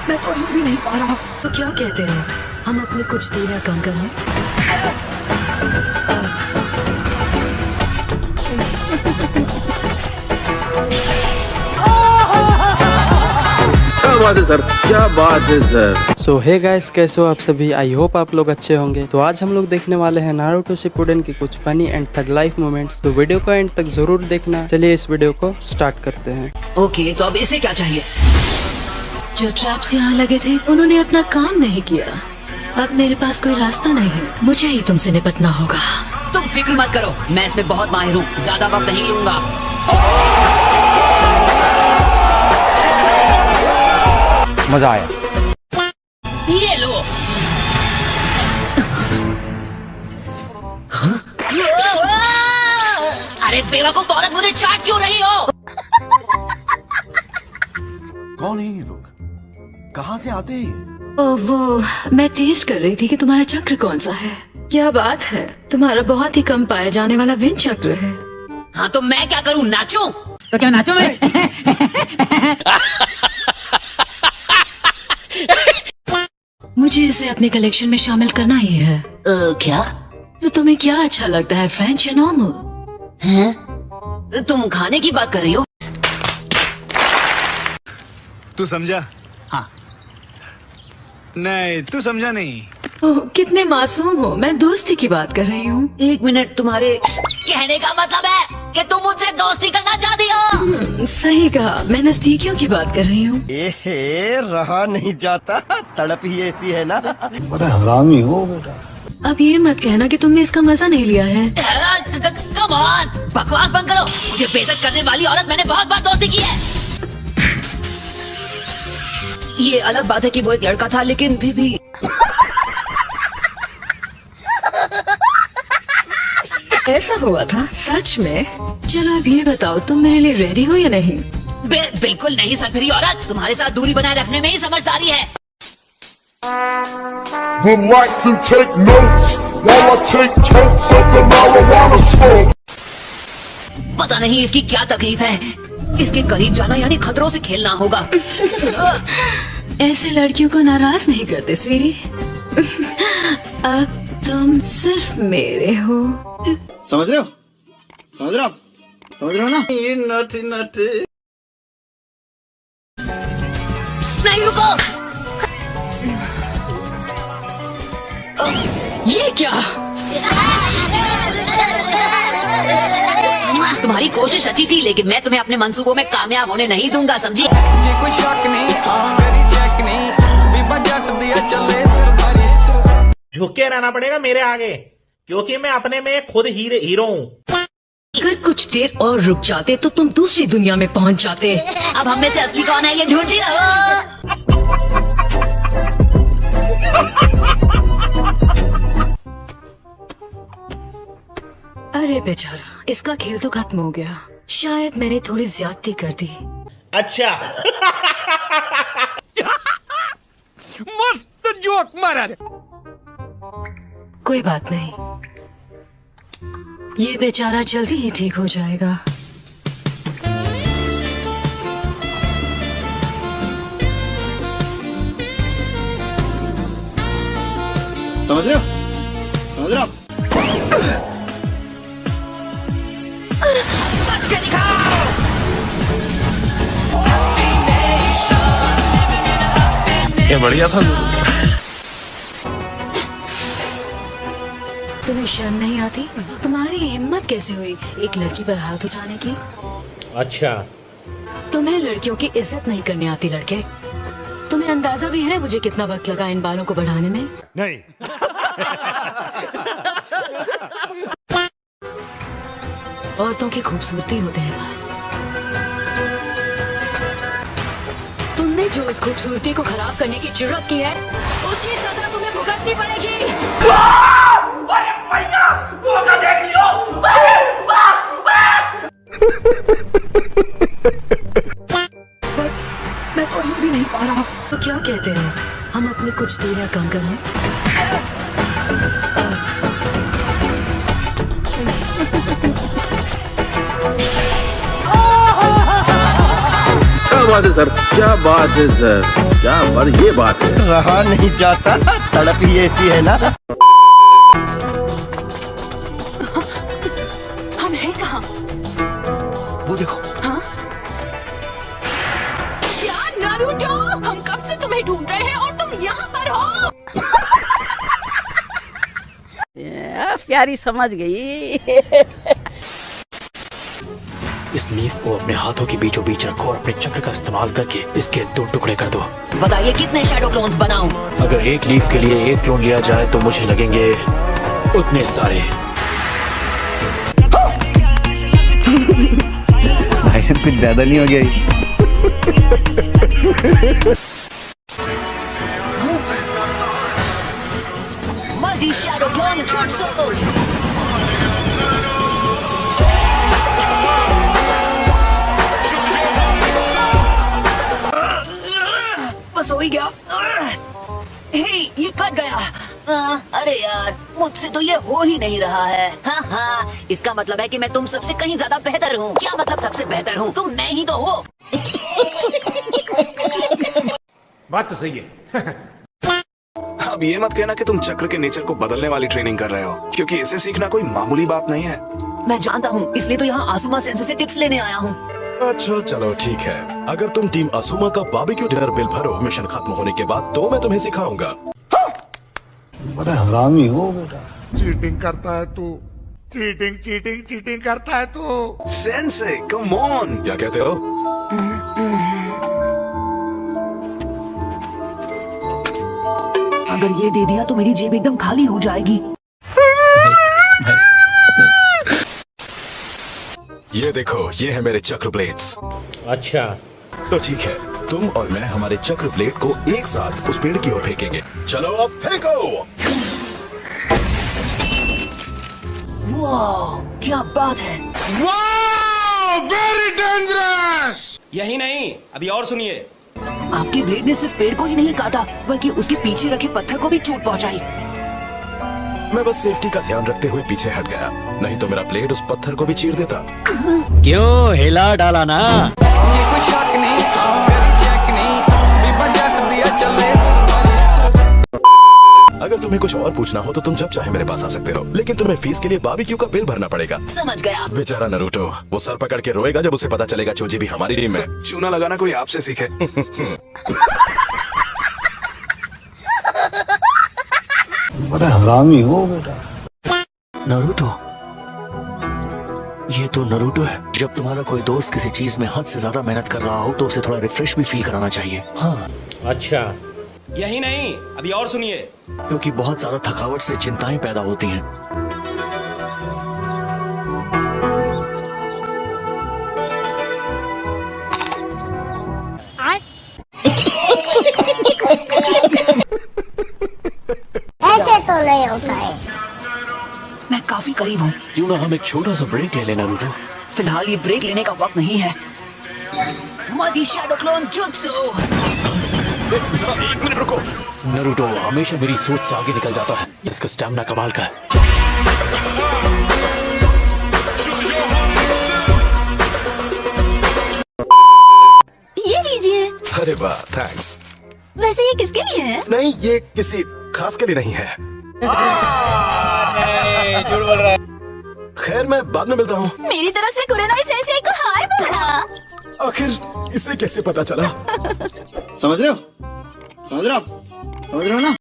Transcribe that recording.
मैं तो हिल भी नहीं पा रहा। तो क्या कहते हैं, हम अपनी कुछ दूरियां कम कर लें? क्या बात है सर, क्या बात है सर। सो हे गाइस, कैसे हो आप सभी। आई होप आप लोग अच्छे होंगे। तो आज हम लोग देखने वाले हैं नारुतो शिपुडेन की कुछ funny and tug life moments. तो वीडियो को एंड तक जरूर देखना। चलिए इस वीडियो को स्टार्ट करते हैं। ओके, तो अब इसे क्या चाहिए? जो ट्रैप्स यहाँ लगे थे उन्होंने अपना काम नहीं किया। अब मेरे पास कोई रास्ता नहीं है, मुझे ही तुमसे निपटना होगा। तुम फिक्र मत करो, मैं इसमें बहुत माहिर हूँ, ज्यादा वक्त नहीं लूंगा। मजा आया। ये लो। अरे बेवकूफ औरत, मुझे चाट क्यों रही हो? कौन है ये लोग? कहाँ से आते हैं? वो मैं टेस्ट कर रही थी कि तुम्हारा चक्र कौन सा है। क्या बात है, तुम्हारा बहुत ही कम पाया जाने वाला विंड चक्र है। हाँ तो मैं क्या करूँ, नाचूं? तो क्या नाचो मैं? मुझे इसे अपने कलेक्शन में शामिल करना ही है। क्या? तो तुम्हें क्या अच्छा लगता है, फ्रेंच या नॉर्मल? हैं? तुम खाने की बात कर रही हो? तू समझा? हाँ। नहीं, तू समझा नहीं। ओह, कितने मासूम हो, मैं दोस्ती की बात कर रही हूँ। एक मिनट, तुम्हारे कहने का मतलब है कि तुम मुझसे दोस्ती करना चाहती हो? सही कहा, मैं नजदीकियों की बात कर रही हूँ। रहा नहीं जाता, तड़प ही ऐसी है ना। बड़ा हरामी हो बेटा। अब ये मत कहना कि तुमने इसका मजा नहीं लिया है। कम ऑन, बकवास बंद करो। मुझे बेइज्जत करने वाली औरत मैंने बहुत बार दोस्ती की है। ये अलग बात है कि वो एक लड़का था, लेकिन फिर भी ऐसा हुआ था सच में। चलो अब ये बताओ, तुम मेरे लिए रेडी हो या नहीं? बिल्कुल नहीं सरफिरी औरत, तुम्हारे साथ दूरी बनाए रखने में ही समझदारी है। Would like to take notes while I take totes of the marijuana smoke. पता नहीं इसकी क्या तकलीफ है, इसके करीब जाना यानी खतरों से खेलना होगा। ऐसे लड़कियों को नाराज नहीं करते स्वीटी। अब तुम सिर्फ मेरे हो। समझ रहे हो? समझ रहे हो? समझ रहे हो ना? नहीं, रुको। ये क्या? तुम्हारी कोशिश अच्छी थी, लेकिन मैं तुम्हें अपने मंसूबों में कामयाब होने नहीं दूंगा, समझी? कोई शक नहीं, मेरी चेक नहीं, बीबा जट दिया चले झुक के रहना पड़ेगा मेरे आगे, क्योंकि मैं अपने में खुद हीरो हूँ। अगर कुछ देर और रुक जाते तो तुम दूसरी दुनिया में पहुंच जाते। अब हम में से असली कौन है, ये ढूंढती रहो। अरे बेचारा, इसका खेल तो खत्म हो गया। शायद मैंने थोड़ी ज्यादती कर दी। अच्छा। मस्त जोक मारा रे। कोई बात नहीं, ये बेचारा जल्दी ही ठीक हो जाएगा। समझ रहे हो? समझ रहे हो? ये बढ़िया था। तुम्हें शर्म नहीं आती? तुम्हारी हिम्मत कैसे हुई एक लड़की पर हाथ उठाने की? अच्छा, तुम्हें लड़कियों की इज्जत नहीं करनी आती लड़के। तुम्हें अंदाजा भी है मुझे कितना वक्त लगा इन बालों को बढ़ाने में? नहीं। औरतों की खूबसूरती होते हैं बाल। तुमने जो उस खूबसूरती को खराब करने की जुर्रत की है, उसकी सजा तुम्हें भुगतनी पड़ेगी। मैं तो हिल भी नहीं पा रहा। तो क्या कहते हैं, हम अपनी कुछ दूरियां कम कर लें? बात है सर, क्या बात है सर, क्या बात, ये बात है। रहा नहीं जाता, तड़प ही ऐसी है ना। हम हैं कहाँ? वो देखो। हाँ? यार नारुतो, हम कब से तुम्हें ढूंढ रहे हैं और तुम यहाँ पर हो? प्यारी समझ गई। इस लीफ को अपने हाथों के बीचों बीच रखो और अपने चक्र का इस्तेमाल करके इसके 2 टुकड़े कर दो। बताइए कितने शैडो क्लोन्स बनाऊं? अगर एक लीफ के लिए 1 क्लोन लिया जाए तो मुझे लगेंगे उतने सारे। भाई साहब कुछ ज्यादा नहीं हो गया? Multi shadow clone jutsu! बस हो ही गया। हे, ये कट गया। अरे यार, मुझसे तो ये हो ही नहीं रहा है। हाँ, इसका मतलब है कि मैं तुम सबसे कहीं ज्यादा बेहतर हूँ। क्या मतलब सबसे बेहतर हूँ? तुम मैं ही तो हो। बात तो सही है। अब ये मत कहना कि तुम चक्र के नेचर को बदलने वाली ट्रेनिंग कर रहे हो, क्योंकि इसे सीखना कोई मामूली बात नहीं है। मैं जानता हूँ, इसलिए तो यहाँ आसुमा सेंसे से टिप्स लेने आया हूँ। अच्छा चलो ठीक है, अगर तुम टीम असूमा का बारबेक्यू डिनर बिल भरो मिशन खत्म होने के बाद तो मैं तुम्हें सिखाऊंगा। बड़ा हरामी हो बेटा। चीटिंग करता है तू, चीटिंग चीटिंग चीटिंग करता है तू। Sensei, come on. क्या कहते हो? अगर ये दे दिया तो मेरी जेब एकदम खाली हो जाएगी। ये देखो, ये है मेरे चक्र ब्लेड्स। अच्छा, तो ठीक है, तुम और मैं हमारे चक्र ब्लेड को एक साथ उस पेड़ की ओर फेंकेंगे। चलो अब फेंको। वाह, क्या बात है। Very dangerous. यही नहीं, अभी और सुनिए। आपके ब्लेड ने सिर्फ पेड़ को ही नहीं काटा, बल्कि उसके पीछे रखे पत्थर को भी चोट पहुंचाई। मैं बस सेफ्टी का ध्यान रखते हुए पीछे हट गया, नहीं तो मेरा ब्लेड उस पत्थर को भी चीर देता। क्यों हिला डाला ना? ये कोई शक नहीं, मेरी चेक नहीं, बीबा जट दिया चले। अगर तुम्हें कुछ और पूछना हो तो तुम जब चाहे मेरे पास आ सकते हो, लेकिन तुम्हें फीस के लिए बारबेक्यू का बिल भरना पड़ेगा। समझ गया। बेचारा नरूटो, वो सर पकड़ के रोएगा जब उसे पता चलेगा चोजी भी हमारी टीम में। चूना लगाना कोई आपसे सीखे। बड़ा हरामी हो बेटा। नारुतो, ये तो नारुतो है। जब तुम्हारा कोई दोस्त किसी चीज में हद से ज्यादा मेहनत कर रहा हो तो उसे थोड़ा रिफ्रेश भी फील कराना चाहिए। हाँ, अच्छा, यही नहीं, अभी और सुनिए। क्योंकि बहुत ज्यादा थकावट से चिंताएं पैदा होती हैं। ऐसे तो नहीं होता है। मैं काफी करीब हूँ। क्यों ना हम एक छोटा सा ब्रेक ले लेना नारुतो? फिलहाल ये ब्रेक लेने का वक्त नहीं है। Multi shadow clone jutsu. जरा 1 मिनट रुको। नारुतो हमेशा मेरी सोच से आगे निकल जाता है। इसका स्टैमिना कमाल का है। ये लीजिए। अरे वाह, थैंक्स। वैसे ये किसके लिए है? नहीं, ये किसी खास के लिए नहीं है। झूठ बोल रहा है। खैर, मैं बाद में मिलता हूँ। मेरी तरफ से कुरेनोई सेंसेई को हाय बोलना। आखिर इसे कैसे पता चला? समझ रहे हो? समझ रहे हो ना?